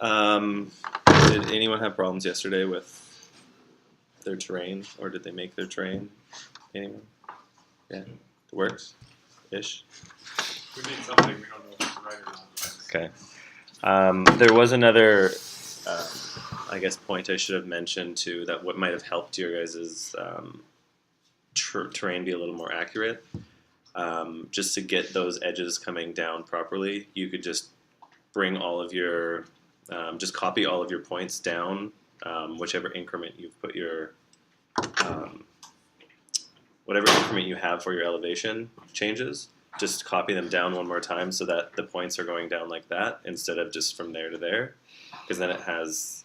Um, did anyone have problems yesterday with their terrain, or did they make their terrain? Anyone? Yeah, it works, ish. We made something. We don't know if it's right or not. Okay. There was another, I guess, point I should have mentioned too. That what might have helped your guys' terrain be a little more accurate. Just to get those edges coming down properly, you could just bring all of your, just copy all of your points down, whichever increment you've put your, whatever increment you have for your elevation changes, just copy them down one more time so that the points are going down like that instead of just from there to there, because then it has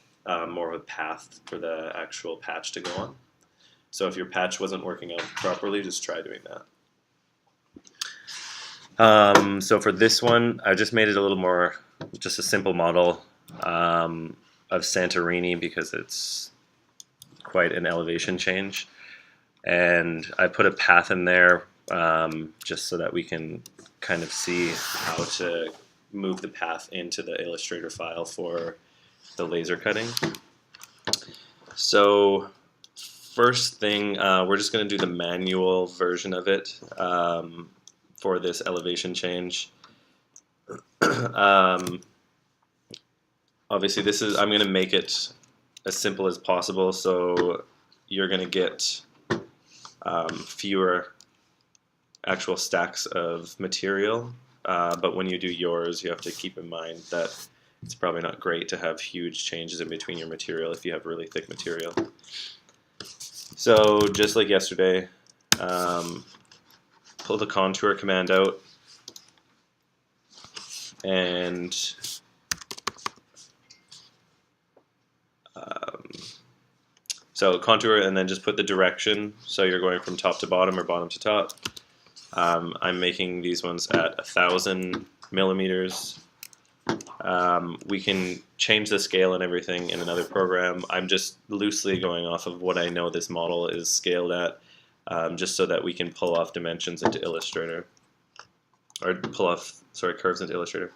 more of a path for the actual patch to go on. So if your patch wasn't working out properly, just try doing that. So for this one, I just made it a little more, just a simple model of Santorini because it's quite an elevation change. And I put a path in there just so that we can kind of see how to move the path into the Illustrator file for the laser cutting. So first thing, we're just going to do the manual version of it for this elevation change. Obviously this is, I'm going to make it as simple as possible, so you're going to get fewer actual stacks of material, but when you do yours, you have to keep in mind that it's probably not great to have huge changes in between your material if you have really thick material. So just like yesterday, pull the contour command out and so contour and then just put the direction, so you're going from top to bottom or bottom to top. I'm making these ones at 1,000 millimeters. We can change the scale and everything in another program. I'm just loosely going off of what I know this model is scaled at, just so that we can pull off dimensions into Illustrator, or pull off, sorry, curves into Illustrator.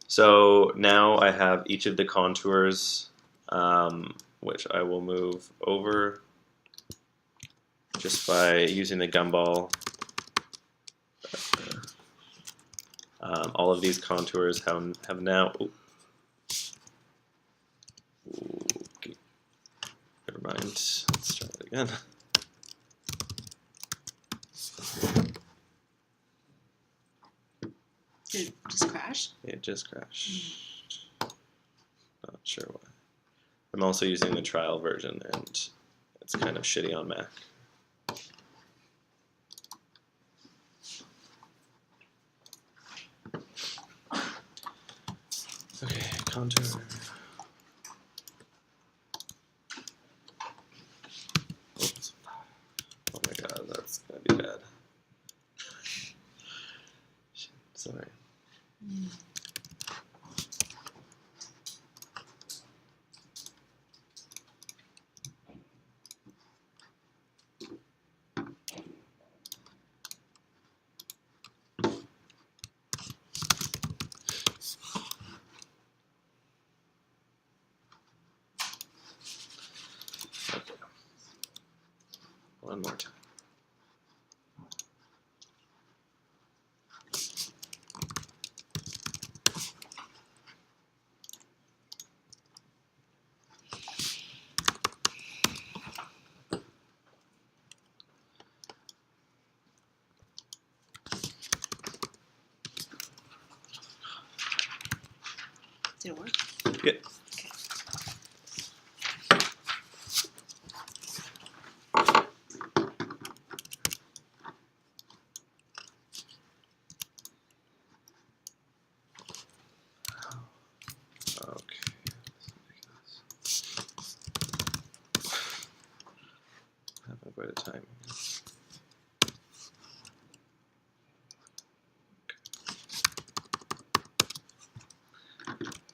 So now I have each of the contours, which I will move over just by using the gumball. All of these contours have now. Okay, never mind. Let's try it again. Did it just crash? It just crashed. Not sure why. I'm also using the trial version, and it's kind of shitty on Mac. Okay, contour. Oops. Oh my god, that's gonna be bad. Shit, sorry. Okay. One more time. Did it work? Good. Okay. Okay. Have a bit of time.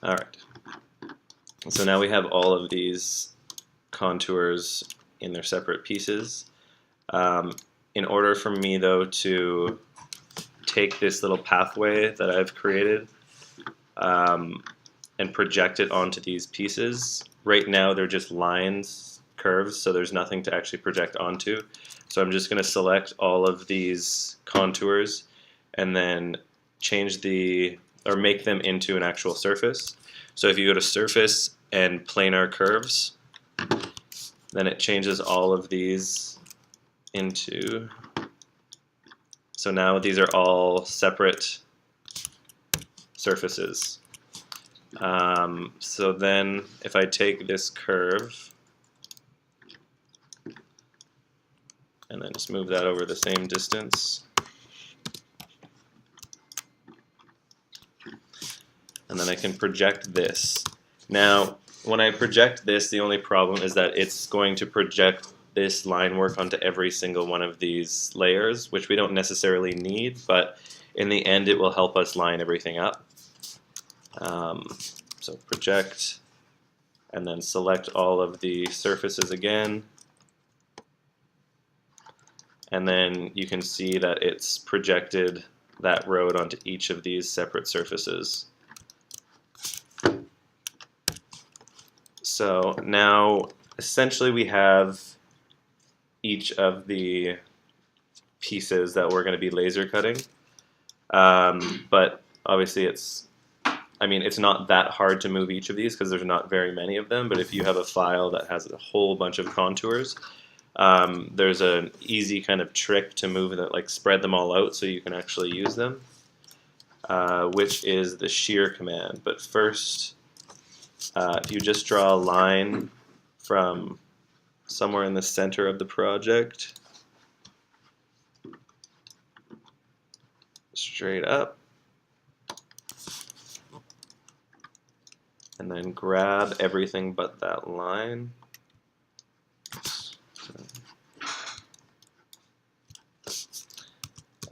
All right. So now we have all of these contours in their separate pieces. In order for me, though, to take this little pathway that I've created, and project it onto these pieces. Right now they're just lines, curves, so there's nothing to actually project onto. So I'm just going to select all of these contours and then change or make them into an actual surface. So if you go to surface and planar curves, then it changes all of these into, so now these are all separate surfaces. So then if I take this curve and then just move that over the same distance, and then I can project this. Now, when I project this, the only problem is that it's going to project this line work onto every single one of these layers, which we don't necessarily need, but in the end it will help us line everything up. So project, and then select all of the surfaces again, and then you can see that it's projected that road onto each of these separate surfaces. So now essentially we have each of the pieces that we're going to be laser cutting, but obviously it's not that hard to move each of these because there's not very many of them, but if you have a file that has a whole bunch of contours, there's an easy kind of trick to move that, like spread them all out so you can actually use them, which is the shear command. But first, if you just draw a line from somewhere in the center of the project, straight up, and then grab everything but that line.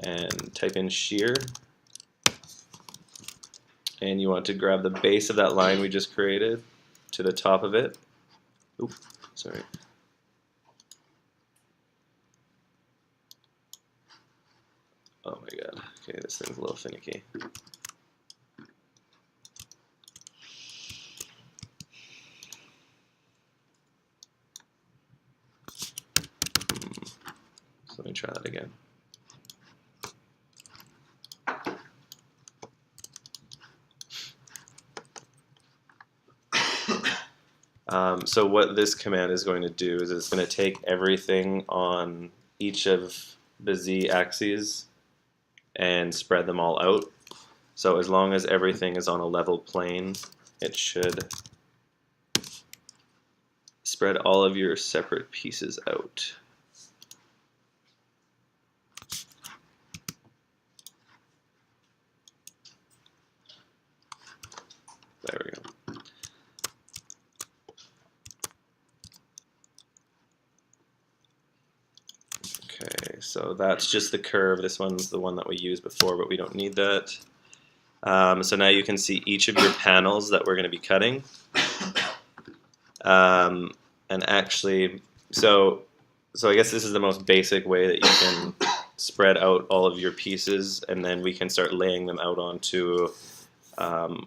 And type in shear. And you want to grab the base of that line we just created to the top of it. Oops, sorry. Oh my god. Okay, this thing's a little finicky. So let me try that again. So what this command is going to do is it's going to take everything on each of the z axes and spread them all out. So as long as everything is on a level plane, it should spread all of your separate pieces out. There we go. Okay, so that's just the curve. This one's the one that we used before, but we don't need that. So now you can see each of your panels that we're going to be cutting. And actually, so I guess this is the most basic way that you can spread out all of your pieces, and then we can start laying them out onto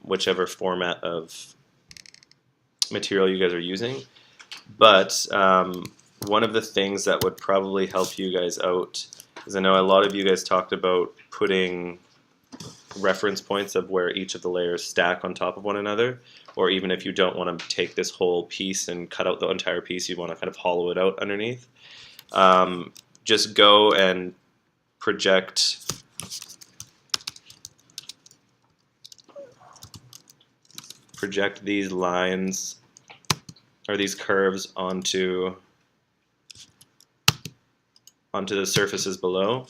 whichever format of material you guys are using. But one of the things that would probably help you guys out is, I know a lot of you guys talked about putting reference points of where each of the layers stack on top of one another, or even if you don't want to take this whole piece and cut out the entire piece, you want to kind of hollow it out underneath. Just go and project these lines or these curves onto the surfaces below.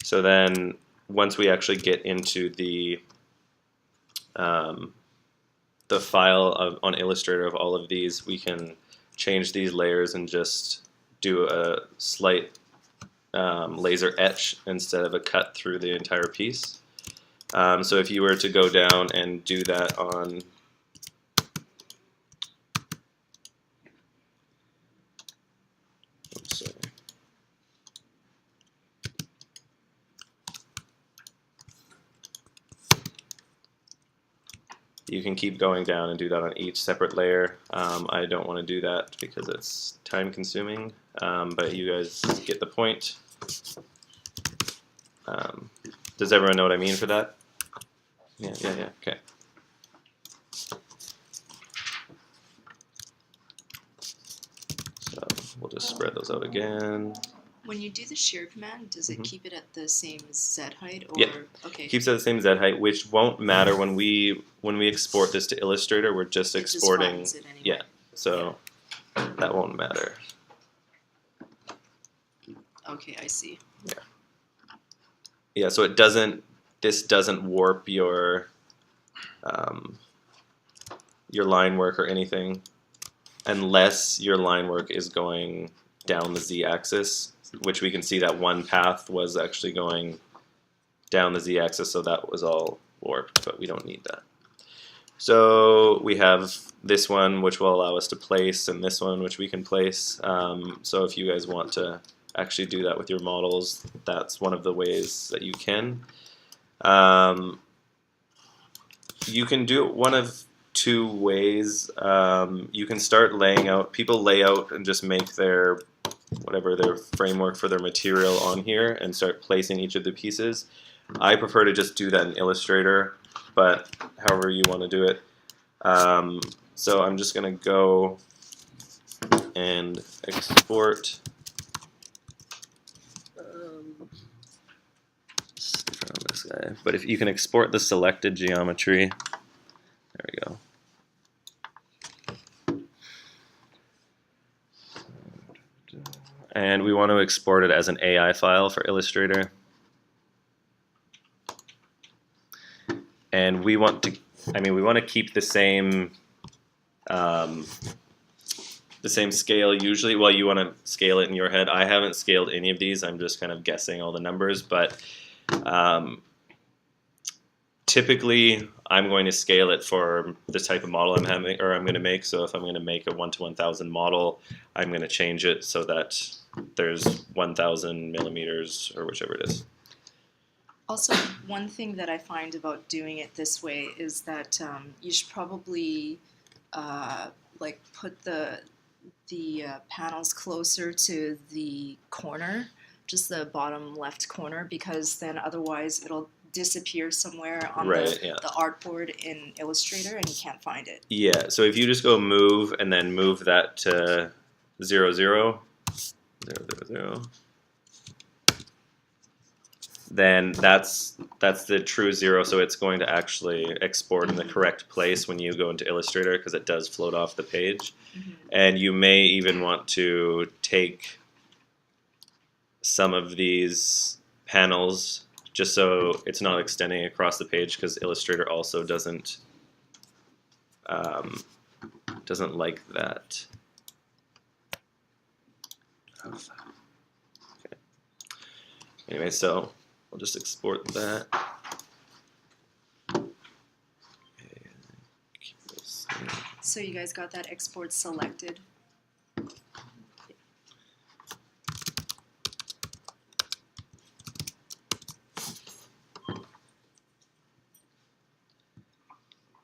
So then once we actually get into the file on Illustrator of all of these, we can change these layers and just do a slight laser etch instead of a cut through the entire piece. So if you were to go down and do that on You can keep going down and do that on each separate layer. I don't want to do that because it's time consuming, but you guys get the point. Does everyone know what I mean for that? Yeah, okay. So we'll just spread those out again. When you do the shear command, does it keep it at the same Z height, or Yeah. okay? Keeps it at the same Z height, which won't matter when we export this to Illustrator. We're just exporting. It just flattens it anyway. Yeah, so that won't matter. Okay, I see. Yeah, so it doesn't. This doesn't warp your line work or anything, unless your line work is going down the Z-axis, which we can see that one path was actually going down the Z-axis, so that was all warped, but we don't need that. So we have this one, which will allow us to place, and this one, which we can place. So if you guys want to actually do that with your models, that's one of the ways that you can. You can do it one of two ways. You can start laying out, people lay out and just make their framework for their material on here and start placing each of the pieces. I prefer to just do that in Illustrator, but however you want to do it. So I'm just going to go and export from this guy. But if you can export the selected geometry, there we go. And we want to export it as an AI file for Illustrator. And we want to, we want to keep the same scale usually. Well, you want to scale it in your head. I haven't scaled any of these. I'm just kind of guessing all the numbers, but typically I'm going to scale it for the type of model I'm having, or I'm going to make. So if I'm going to make a 1:1000 model, I'm going to change it so that there's 1000 millimeters or whichever it is. Also, one thing that I find about doing it this way is that you should probably like put the panels closer to the corner, just the bottom left corner, because then otherwise it'll disappear somewhere on the artboard in Illustrator and you can't find it. Yeah, so if you just go move and then move that to 0, 0, 0, 0, 0, then that's the true 0, so it's going to actually export in the correct place when you go into Illustrator, because it does float off the page. And you may even want to take some of these panels just so it's not extending across the page, because Illustrator also doesn't like that. Okay. Anyway, so I'll just export that. So you guys got that export selected?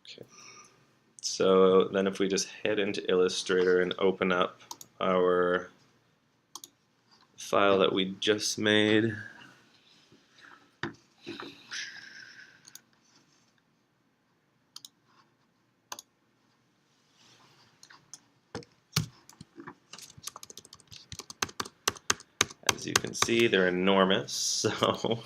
Okay. So then if we just head into Illustrator and open up our file that we just made. As you can see, they're enormous, so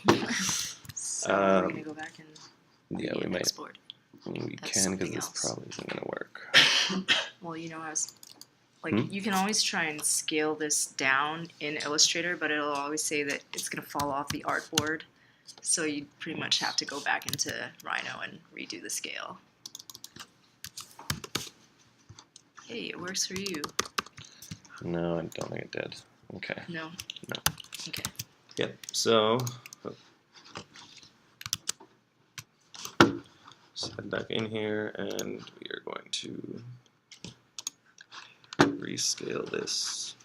we're gonna go back and yeah, we might export. We can, because this probably isn't gonna work. Well, you know, you can always try and scale this down in Illustrator, but it'll always say that it's gonna fall off the artboard, so you pretty much have to go back into Rhino and redo the scale. Hey, it works for you. No, I don't think it did. Okay. No? No. Okay. Yep, so let's head back in here, and we are going to rescale this.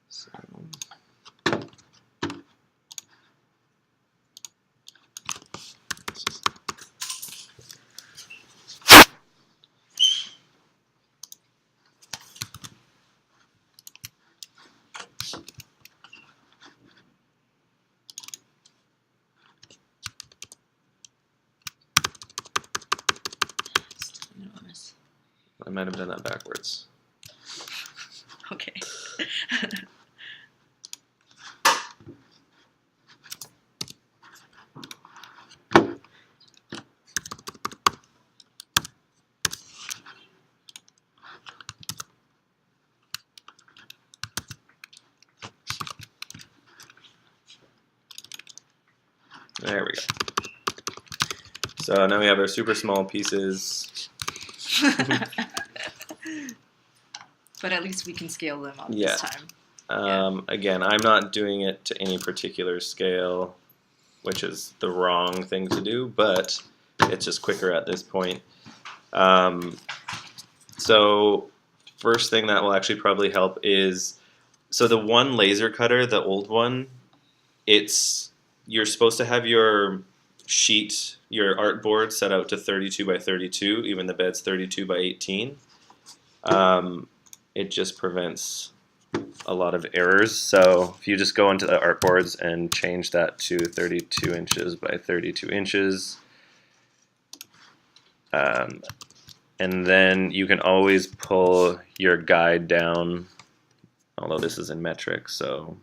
So I might have done that backwards. Okay. There we go. So now we have our super small pieces. But at least we can scale them up Yeah. this time. Again, I'm not doing it to any particular scale, which is the wrong thing to do, but it's just quicker at this point. So first thing that will actually probably help is, so the one laser cutter, the old one, you're supposed to have your sheet, your artboard set out to 32 by 32, even the bed's 32 by 18. It just prevents a lot of errors. So if you just go into the artboards and change that to 32 inches by 32 inches, and then you can always pull your guide down, although this is in metric, so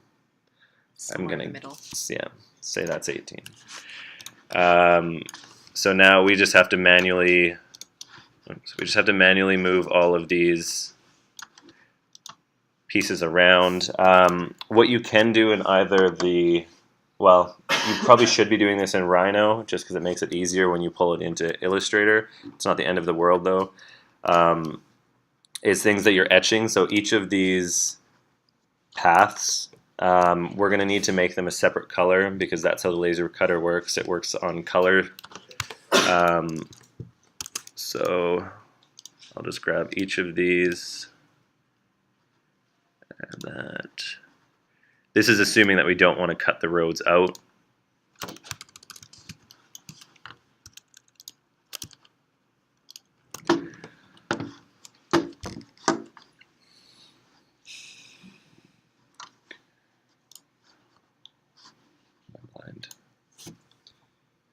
Somewhere I'm in gonna, the middle. yeah, say that's 18. So now we just have to manually move all of these pieces around. What you can do in either the, well, you probably should be doing this in Rhino just because it makes it easier when you pull it into Illustrator. It's not the end of the world though. Is things that you're etching. So each of these paths, we're going to need to make them a separate color because that's how the laser cutter works. It works on color. So I'll just grab each of these. And that. This is assuming that we don't want to cut the roads out.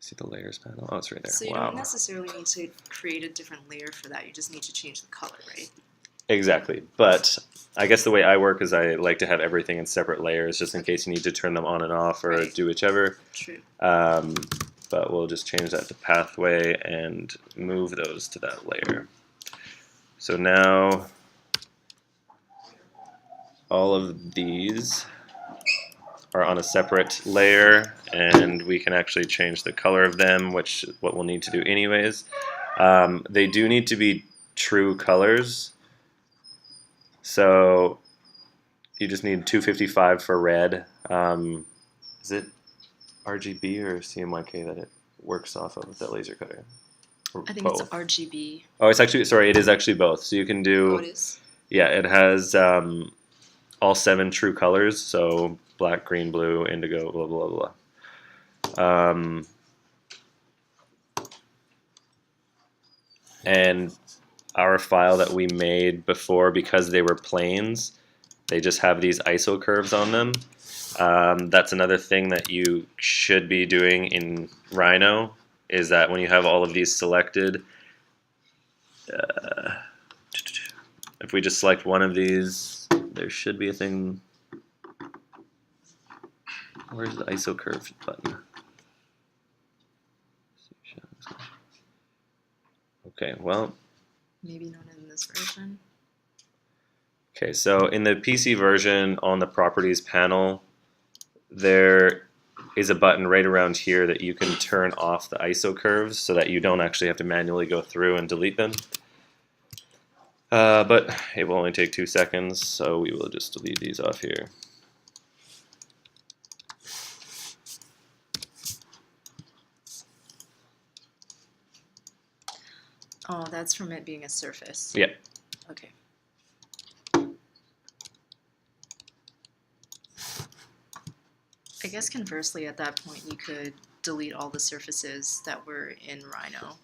See the layers panel? Oh, it's right there. So you Wow. don't necessarily need to create a different layer for that. You just need to change the color, right? Exactly. But I guess the way I work is I like to have everything in separate layers just in case you need to turn them on and off or Right. do whichever. True. But we'll just change that to pathway and move those to that layer. So now all of these are on a separate layer and we can actually change the color of them, which is what we'll need to do anyways. They do need to be true colors. So you just need 255 for red. Is it RGB or CMYK that it works off of, that laser cutter? Or I think both? it's RGB. Oh, it's actually, sorry, it is actually both. So you can do, Oh, it is? yeah, it has all 7 true colors. So black, green, blue, indigo, blah, blah, blah. And our file that we made before, because they were planes, they just have these ISO curves on them. That's another thing that you should be doing in Rhino, is that when you have all of these selected, if we just select one of these, there should be a thing. Where's the ISO curve button? Okay, well. Maybe not in this version. Okay, so in the PC version on the properties panel, there is a button right around here that you can turn off the ISO curves so that you don't actually have to manually go through and delete them. But it will only take 2 seconds, so we will just delete these off here. Oh, that's from it being a surface. Yeah. Okay. I guess conversely, at that point, you could delete all the surfaces that were in Rhino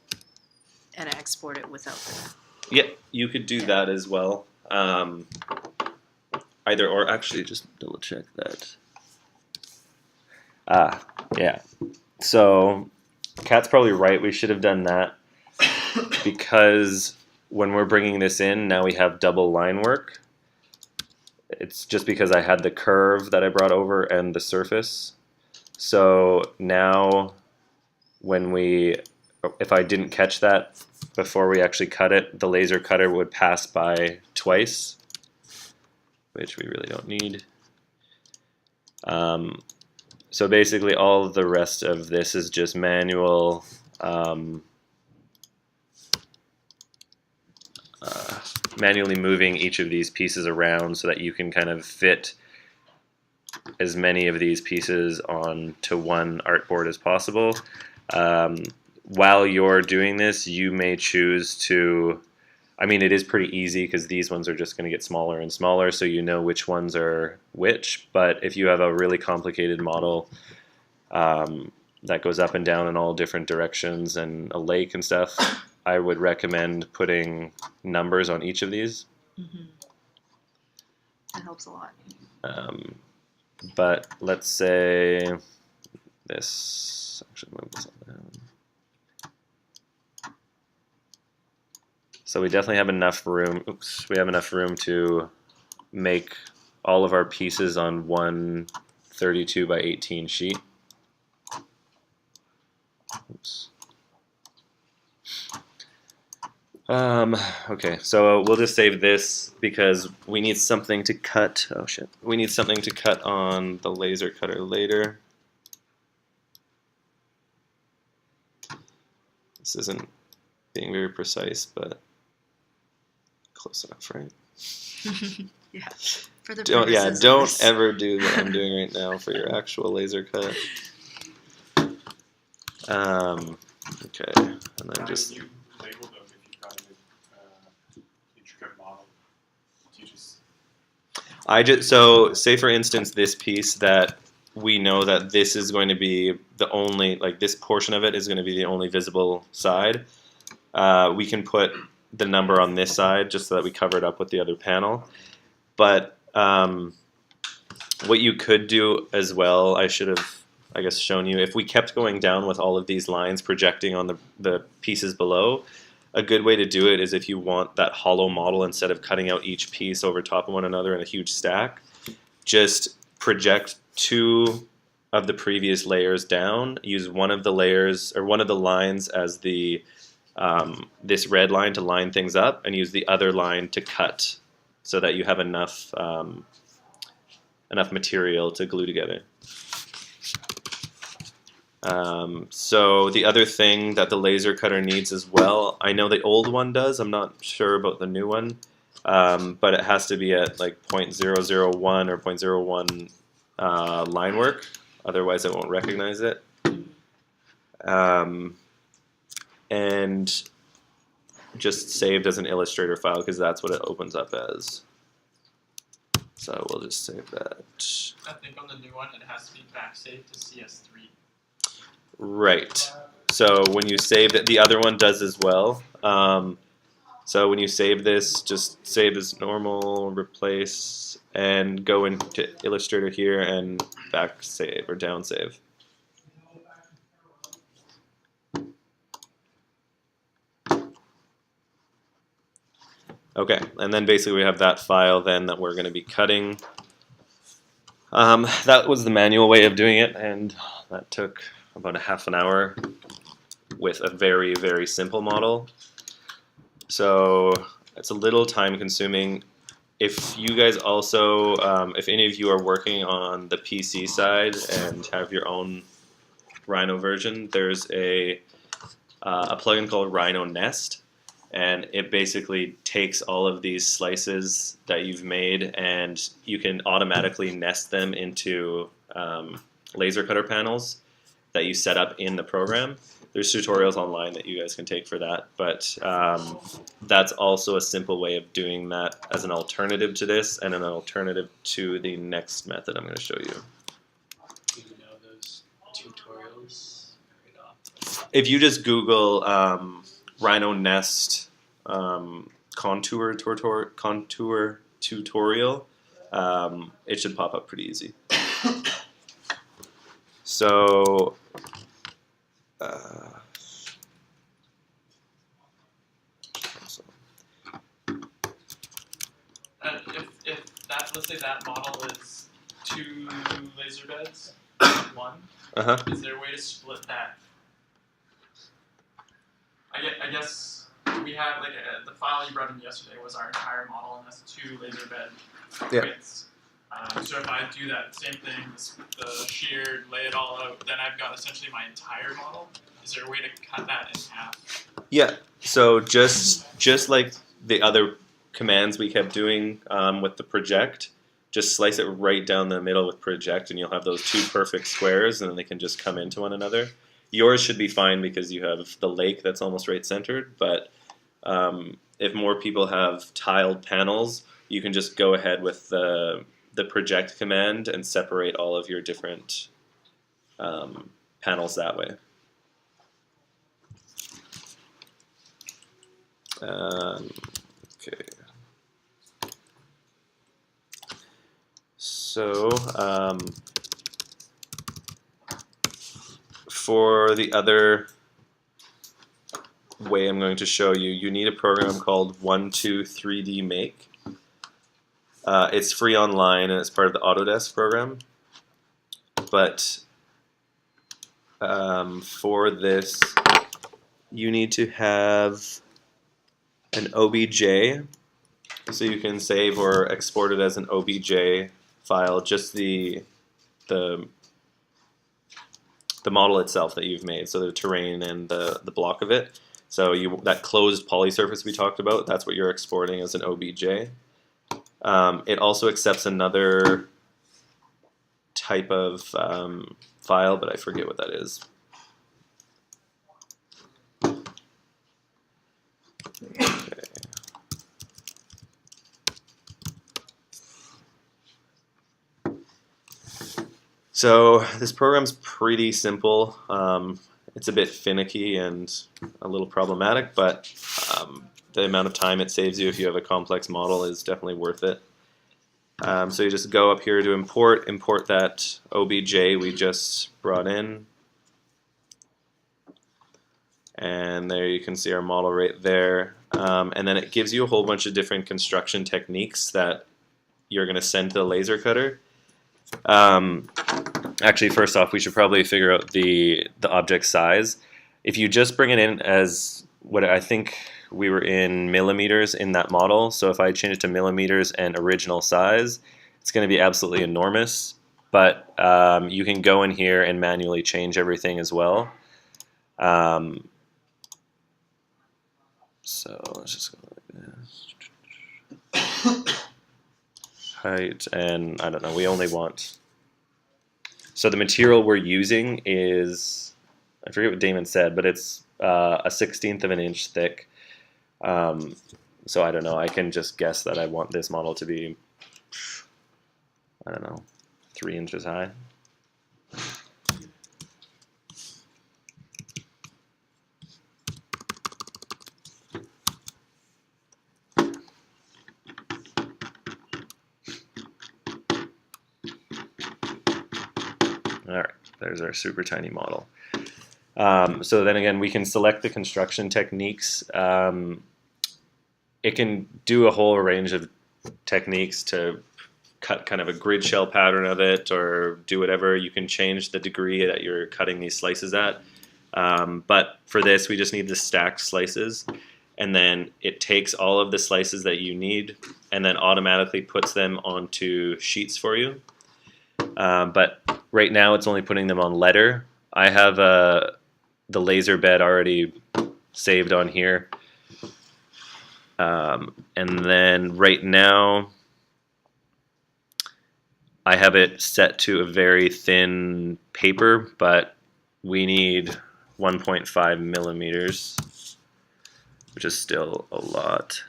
and export it without the... Yeah, you could do that as well. Either or, actually, just double check that. Yeah. So, Kat's probably right. We should have done that because when we're bringing this in, now we have double line work. It's just because I had the curve that I brought over and the surface. So now if I didn't catch that before we actually cut it, the laser cutter would pass by twice, which we really don't need. So basically all the rest of this is just manual manually moving each of these pieces around so that you can kind of fit as many of these pieces onto one artboard as possible. While you're doing this, you may choose to, I mean, it is pretty easy because these ones are just going to get smaller and smaller, so you know which ones are which. But if you have a really complicated model that goes up and down in all different directions and a lake and stuff, I would recommend putting numbers on each of these. Mm-hmm. That helps a lot. But let's say this, actually move this on down. So we definitely have enough room, we have enough room to make all of our pieces on one 32 by 18 sheet. Oops. Okay, so we'll just save this because we need something to cut. Oh shit. We need something to cut on the laser cutter later. This isn't being very precise, but close enough, right? Yeah. For the don't ever do what I'm doing right now for your actual laser cut. Okay, and then just. You label them if you've got an intricate model. So say for instance this piece that we know that this is going to be the only, like this portion of it is going to be the only visible side. We can put the number on this side just so that we cover it up with the other panel. But what you could do as well, I should have, I guess, shown you, if we kept going down with all of these lines projecting on the pieces below, a good way to do it is if you want that hollow model, instead of cutting out each piece over top of one another in a huge stack, just project two of the previous layers down, use one of the layers or one of the lines as the this red line to line things up, and use the other line to cut so that you have enough enough material to glue together. So the other thing that the laser cutter needs as well, I know the old one does, I'm not sure about the new one, but it has to be at like 0.001 or 0.01 line work, otherwise it won't recognize it. And just saved as an Illustrator file because that's what it opens up as. So we'll just save that. I think on the new one it has to be backsaved to CS3. Right. So when you save it, the other one does as well. So when you save this, just save as normal, replace, and go into Illustrator here and back save or down save. Okay, and then basically we have that file then that we're going to be cutting. That was the manual way of doing it, and that took about a half an hour with a very, very simple model. So it's a little time consuming. If you guys also, if any of you are working on the PC side and have your own Rhino version, there's a plugin called Rhino Nest. And it basically takes all of these slices that you've made and you can automatically nest them into laser cutter panels that you set up in the program. There's tutorials online that you guys can take for that, but that's also a simple way of doing that as an alternative to this and an alternative to the next method I'm going to show you. Do you know those tutorials right off? If you just Google Rhino Nest contour tutorial, it should pop up pretty easy. So let's say that model is 2 laser beds, one. Uh-huh. Is there a way to split that? I guess we have like the file you brought in yesterday was our entire model, and that's 2 laser bed Yeah. widths. So if I do that same thing, the shear, lay it all out, then I've got essentially my entire model. Is there a way to cut that in half? Yeah. So just like the other commands we kept doing with the project, just slice it right down the middle with project, and you'll have those 2 perfect squares, and then they can just come into one another. Yours should be fine because you have the lake that's almost right centered, but if more people have tiled panels, you can just go ahead with the project command and separate all of your different panels that way. Okay. So for the other way I'm going to show you, you need a program called 123D Make. It's free online and it's part of the Autodesk program. But for this, you need to have an OBJ, so you can save or export it as an OBJ file, just the model itself that you've made, so the terrain and the block of it. So that closed poly surface we talked about, that's what you're exporting as an OBJ. It also accepts another type of file, but I forget what that is. Okay. So this program's pretty simple. It's a bit finicky and a little problematic, but the amount of time it saves you if you have a complex model is definitely worth it. So you just go up here to import that OBJ we just brought in. And there you can see our model right there. And then it gives you a whole bunch of different construction techniques that you're going to send to the laser cutter. Actually, first off, we should probably figure out the object size. If you just bring it in as what I think we were in millimeters in that model, so if I change it to millimeters and original size, it's going to be absolutely enormous. But you can go in here and manually change everything as well. So let's just go like this. Height, and I don't know, we only want. So the material we're using is, I forget what Damon said, but it's a 1/16 of an inch thick. So I don't know, I can just guess that I want this model to be, I don't know, 3 inches high. All right, there's our super tiny model. So then again, we can select the construction techniques. It can do a whole range of techniques to cut kind of a grid shell pattern of it or do whatever. You can change the degree that you're cutting these slices at. But for this, we just need the stacked slices. And then it takes all of the slices that you need and then automatically puts them onto sheets for you. But right now it's only putting them on letter. I have the laser bed already saved on here. And then right now I have it set to a very thin paper, but we need 1.5 millimeters, which is still a lot.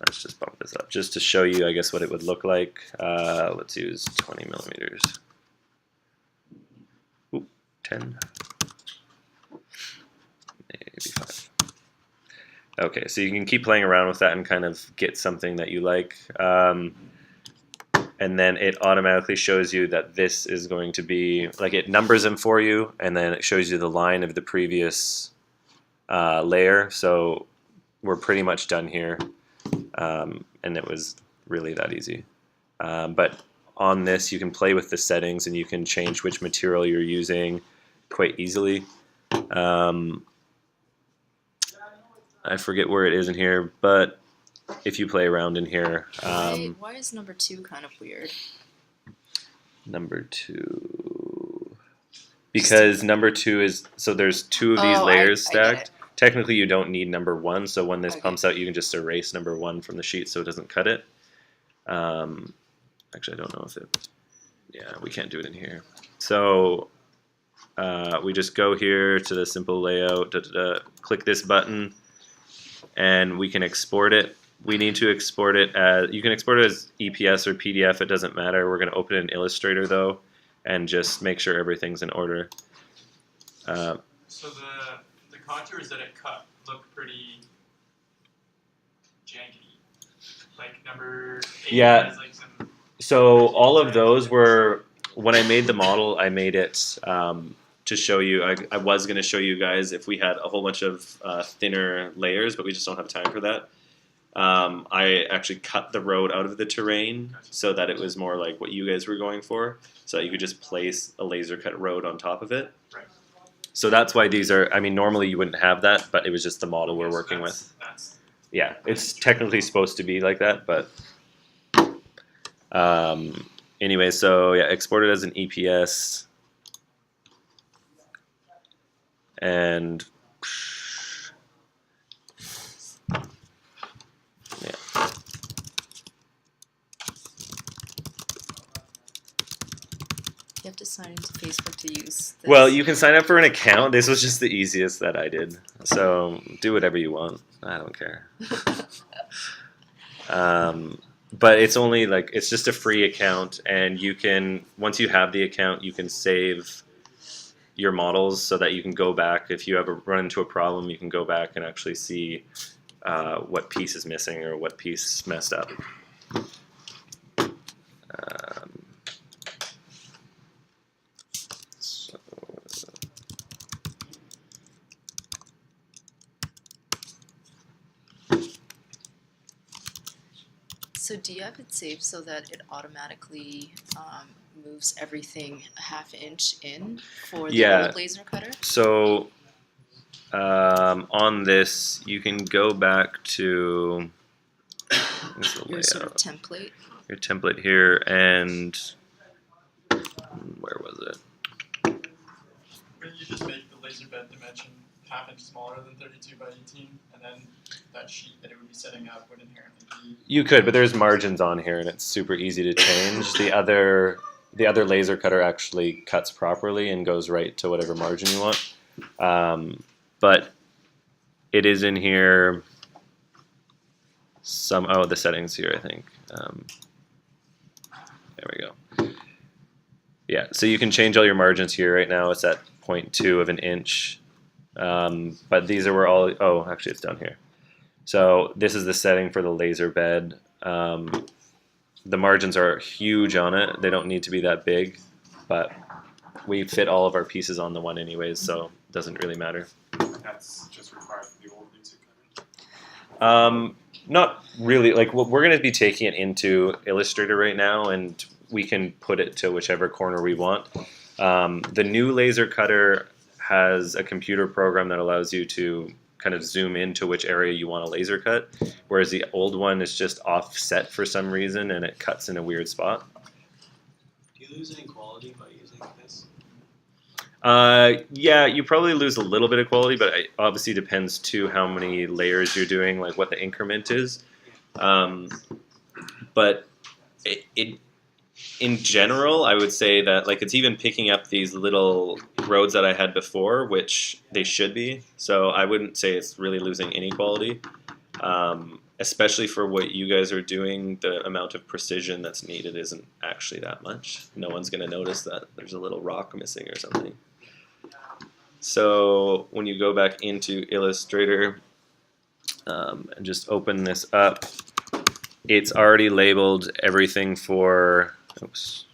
Let's just bump this up just to show you, I guess, what it would look like. Let's use 20 millimeters. Ooh, 10. Maybe 5. Okay, so you can keep playing around with that and kind of get something that you like. And then it automatically shows you that this is going to be, like it numbers them for you, and then it shows you the line of the previous layer. So we're pretty much done here, and it was really that easy. But on this, you can play with the settings and you can change which material you're using quite easily. I forget where it is in here, but if you play around in here, Why is number 2 kind of weird? number 2, because number 2 is, so there's 2 of these layers I get stacked. it. Technically, you don't need number 1, so when this Okay. pumps out, you can just erase number 1 from the sheet so it doesn't cut it. Actually, I don't know if it, yeah, we can't do it in here. So we just go here to the simple layout, click this button, and we can export it. We need to export it as, you can export it as EPS or PDF, it doesn't matter. We're going to open it in Illustrator though, and just make sure everything's in order. So the contours that it cut look pretty janky. Like number 8 Yeah. has like some. So all of those were, when I made the model, I made it to show you, I was going to show you guys if we had a whole bunch of thinner layers, but we just don't have time for that. I actually cut the road out of the terrain so that it was more like what you guys were going for, so that you could just place a laser cut road on top of it. Right. So that's why these are, I mean, normally you wouldn't have that, but it was just the model we're working with. That's Yeah, it's technically supposed to be like that, but anyway, so yeah, export it as an EPS, and yeah. You have to sign into Facebook to use this. Well, you can sign up for an account. This was just the easiest that I did, so do whatever you want. I don't care. But it's only like, it's just a free account, and you can, once you have the account, you can save your models so that you can go back. If you ever run into a problem, you can go back and actually see what piece is missing or what piece messed up. So, So do you have it saved so that it automatically moves everything a half inch in for the Yeah. old laser cutter? So on this, you can go back to where's the Your sort of layout? template. Your template here, and where was it? when you just make the laser bed dimension half inch smaller than 32 by 18, and then that sheet that it would be setting up would inherently be. You could, but there's margins on here, and it's super easy to change. The other laser cutter actually cuts properly and goes right to whatever margin you want. But it is in here. The settings here, I think. There we go. Yeah, so you can change all your margins here. Right now it's at 0.2 of an inch. But these are where all, oh, actually it's down here. So this is the setting for the laser bed. The margins are huge on it. They don't need to be that big, but we fit all of our pieces on the one anyways, so it doesn't really matter. That's just required for the old laser cutter. Not really. Like, we're going to be taking it into Illustrator right now, and we can put it to whichever corner we want. The new laser cutter has a computer program that allows you to kind of zoom into which area you want a laser cut, whereas the old one is just offset for some reason and it cuts in a weird spot. Do you lose any quality by using this? Yeah, you probably lose a little bit of quality, but it obviously depends too how many layers you're doing, like what the increment is. But it in general, I would say that like it's even picking up these little roads that I had before, which they should be. So I wouldn't say it's really losing any quality, especially for what you guys are doing. The amount of precision that's needed isn't actually that much. No one's going to notice that there's a little rock missing or something. So when you go back into Illustrator and just open this up, it's already labeled everything for, oops.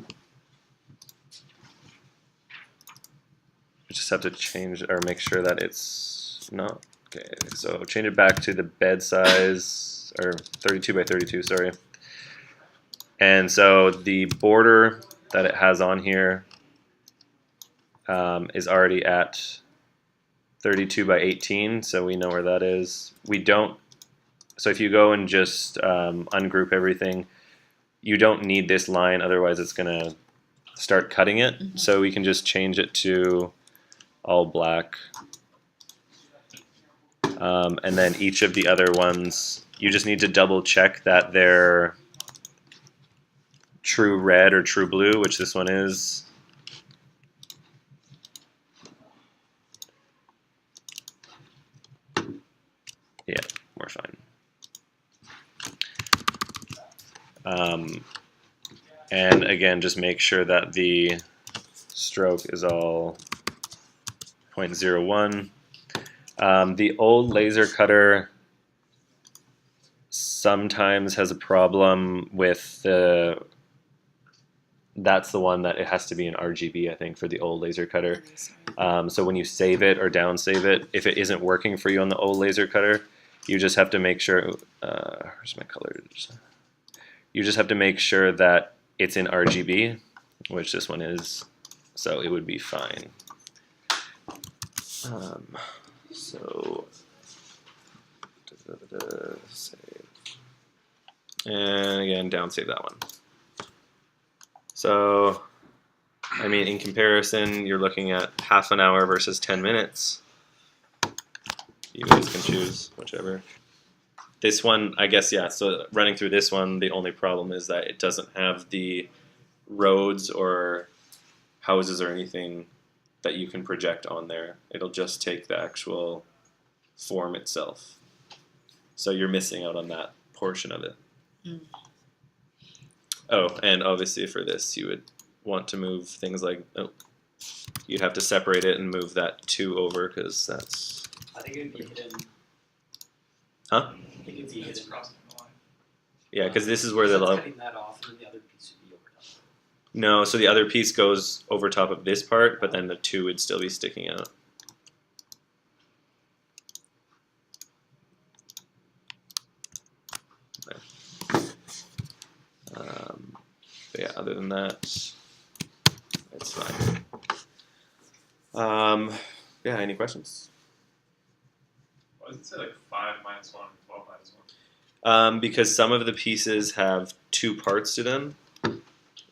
I just have to change or make sure that it's not Okay, so change it back to the bed size, or 32 by 32, sorry. And so the border that it has on here is already at 32 by 18, so we know where that is. We don't, so if you go and just ungroup everything, you don't need this line, otherwise it's going to start cutting it. Mhm. So we can just change it to all black. And then each of the other ones, you just need to double check that they're true red or true blue, which this one is. Yeah, we're fine. And again, just make sure that the stroke is all 0.01. The old laser cutter sometimes has a problem with the, that's the one that it has to be in RGB, I think, for the old laser cutter. So when you save it or down save it, if it isn't working for you on the old laser cutter, you just have to make sure, where's my colors? You just have to make sure that it's in RGB, which this one is, so it would be fine. So, save. And again, down save that one. So, I mean, in comparison, you're looking at half an hour versus 10 minutes. You guys can choose whichever. This one, I guess, yeah, so running through this one, the only problem is that it doesn't have the roads or houses or anything that you can project on there. It'll just take the actual form itself. So you're missing out on that portion of it. Mm. Oh, and obviously for this, you would want to move things like, oh, you'd have to separate it and move that 2 over, because that's, I think it would be hidden. huh? I think it'd be It's hidden. crossing the line. Yeah, because this is where the So love. cutting that off, and then the other piece would be over top. No, so the other piece goes over top of this part, but then the 2 would still be sticking out. But yeah, other than that, it's fine. Yeah, any questions? Why does it say like 5 minus 1 and 12 minus 1? Because some of the pieces have 2 parts to them.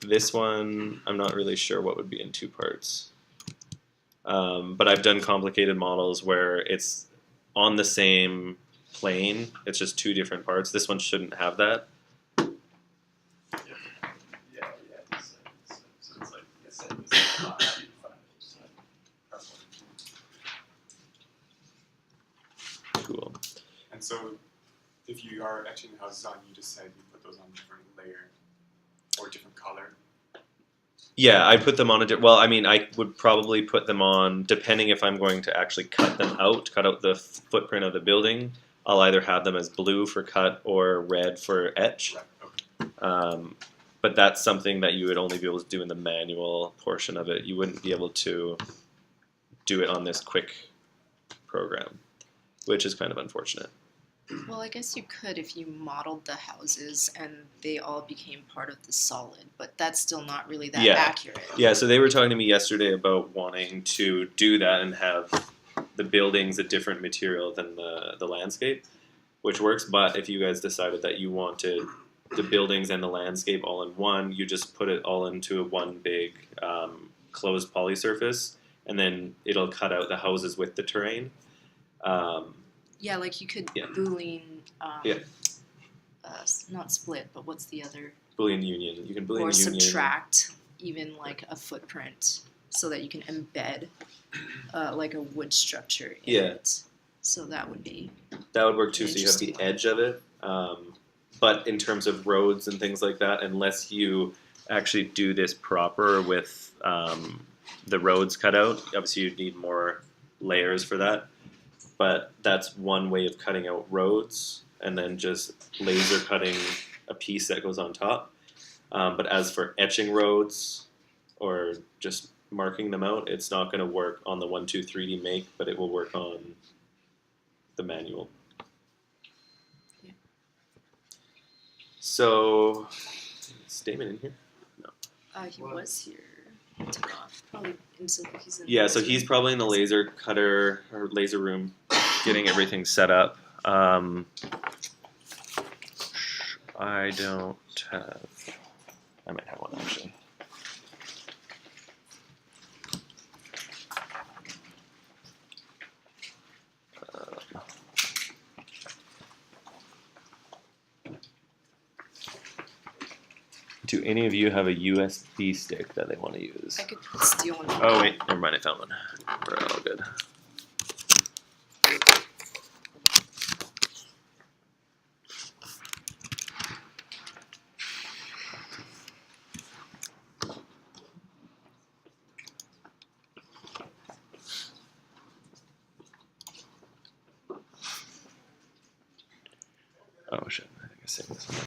This one, I'm not really sure what would be in 2 parts. But I've done complicated models where it's on the same plane, it's just 2 different parts. This one shouldn't have that. Yeah. So it's like, it's 5, 5. That's one. Cool. And so, if you are etching the houses on, you just said you put those on different layer or different color. Yeah, I put them on a well, I mean, I would probably put them on, depending if I'm going to actually cut them out, cut out the footprint of the building. I'll either have them as blue for cut or red for etch. Right. Okay. But that's something that you would only be able to do in the manual portion of it. You wouldn't be able to do it on this quick program, which is kind of unfortunate. Well, I guess you could if you modeled the houses and they all became part of the solid, but that's still not really that Yeah. accurate. Yeah, so they were talking to me yesterday about wanting to do that and have the buildings a different material than the landscape, which works. But if you guys decided that you wanted the buildings and the landscape all in one, you just put it all into one big closed poly surface, and then it'll cut out the houses with the terrain. Yeah, like you could Yeah. Boolean, Yeah. not split, but what's the other? Boolean union. You can Boolean Or union. subtract even like a footprint so that you can embed like a wood structure in Yeah. it. So that would be That would work too. So you have the Interesting. edge of it. But in terms of roads and things like that, unless you actually do this proper with the roads cut out, obviously you'd need more layers for that. But that's one way of cutting out roads, and then just laser cutting a piece that goes on top. But as for etching roads or just marking them out, it's not going to work on the 1, 2, 3D make, but it will work on the manual. Yeah. So, is Damon in here? He What? was here. He took off. Probably himself. He's in. Yeah, so he's probably in the laser cutter or laser room, getting everything set up. I don't have. I might have one actually. Do any of you have a USB stick that they want to use? I could steal one. Oh wait, never mind. I found one. We're all good. Oh shit! I think I saved this one.